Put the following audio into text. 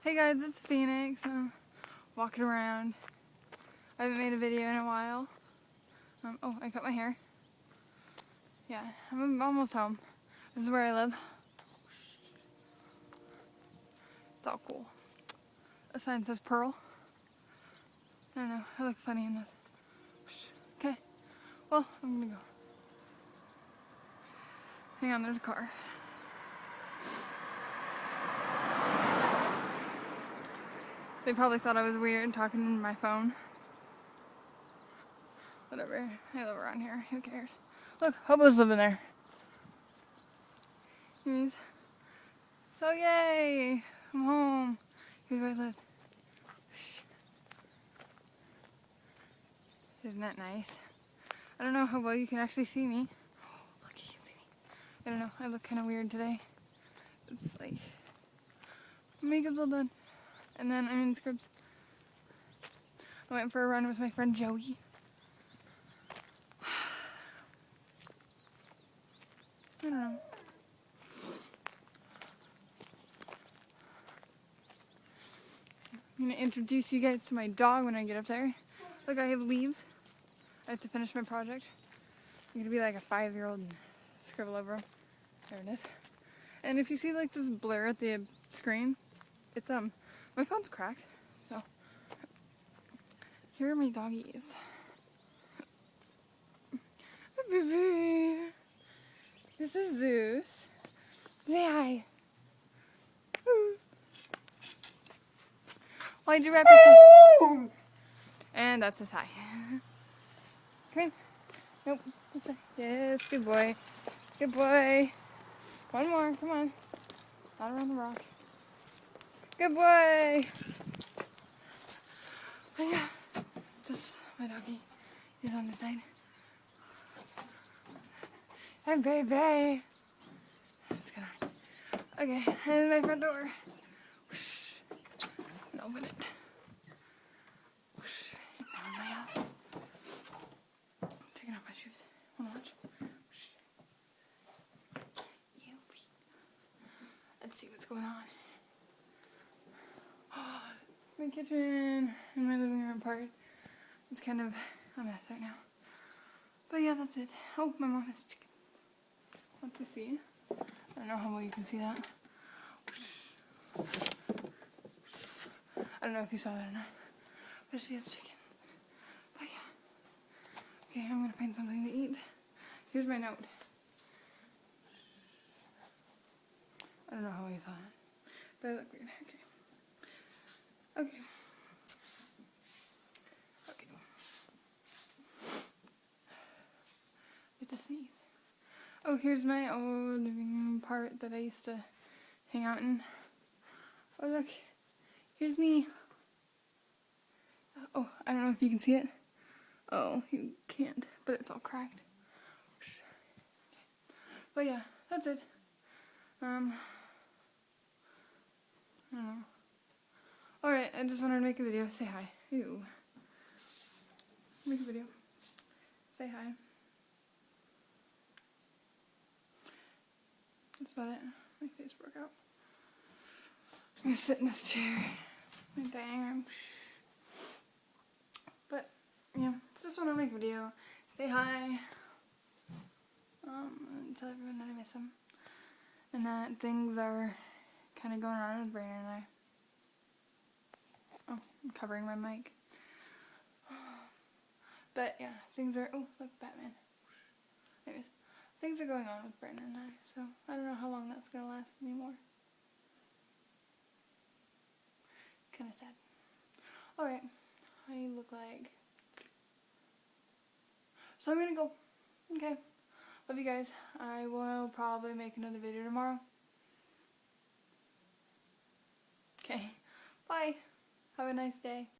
Hey guys, it's Phoenix. I'm walking around. I haven't made a video in a while. Oh, I cut my hair. Yeah, I'm almost home. This is where I live. It's all cool. A sign says Pearl. I don't know, I look funny in this. Okay, well, I'm gonna go. Hang on, there's a car. They probably thought I was weird talking into my phone. Whatever, I live around here, who cares? Look, hobos live in there. Anyways, so yay, I'm home. Here's where I live. Isn't that nice? I don't know how well you can actually see me. Oh, look, you can see me. I don't know, I look kind of weird today. It's like, makeup's all done. And then I'm in Scripps. I went for a run with my friend Joey. I don't know. I'm gonna introduce you guys to my dog when I get up there. Look, I have leaves. I have to finish my project. I'm gonna be like a 5-year-old and scribble over them. There it is. And if you see like this blur at the screen, it's my phone's cracked. So here are my doggies. This is Zeus. Say hi. Why'd you wrap yourself? And that's his hi. Come in. Nope. Yes, good boy. Good boy. One more. Come on. Not around the rock. Good boy. Oh yeah. This my doggy. He's on the side. And baby. It's gonna. Okay, and my front door. And open it. Now in my house. I'm taking off my shoes. Wanna watch? Let's see what's going on. My kitchen and my living room part. It's kind of a mess right now. But yeah, that's it. Oh, my mom has chicken. Want to see? I don't know how well you can see that. I don't know if you saw that or not. But she has chicken. But yeah. Okay, I'm gonna find something to eat. Here's my note. I don't know how you saw it. But I look weird. Okay. Okay. Okay. I have to sneeze. Oh, here's my old living room part that I used to hang out in. Oh, look. Here's me. Oh, I don't know if you can see it. Oh, you can't. But it's all cracked. But yeah, that's it. I don't know. Alright, I just wanted to make a video. Say hi. Ew. Make a video. Say hi. That's about it. My face broke out. I'm gonna sit in this chair. My dang room. But, yeah, just want to make a video. Say hi. And tell everyone that I miss them. And that things are kind of going on with Brandon and I. Oh, I'm covering my mic. But yeah, things are, oh, look, Batman. Anyways, things are going on with Brandon and I, so I don't know how long that's going to last anymore. It's kind of sad. Alright, I look like, so I'm going to go. Okay, love you guys. I will probably make another video tomorrow. Okay, bye. Have a nice day.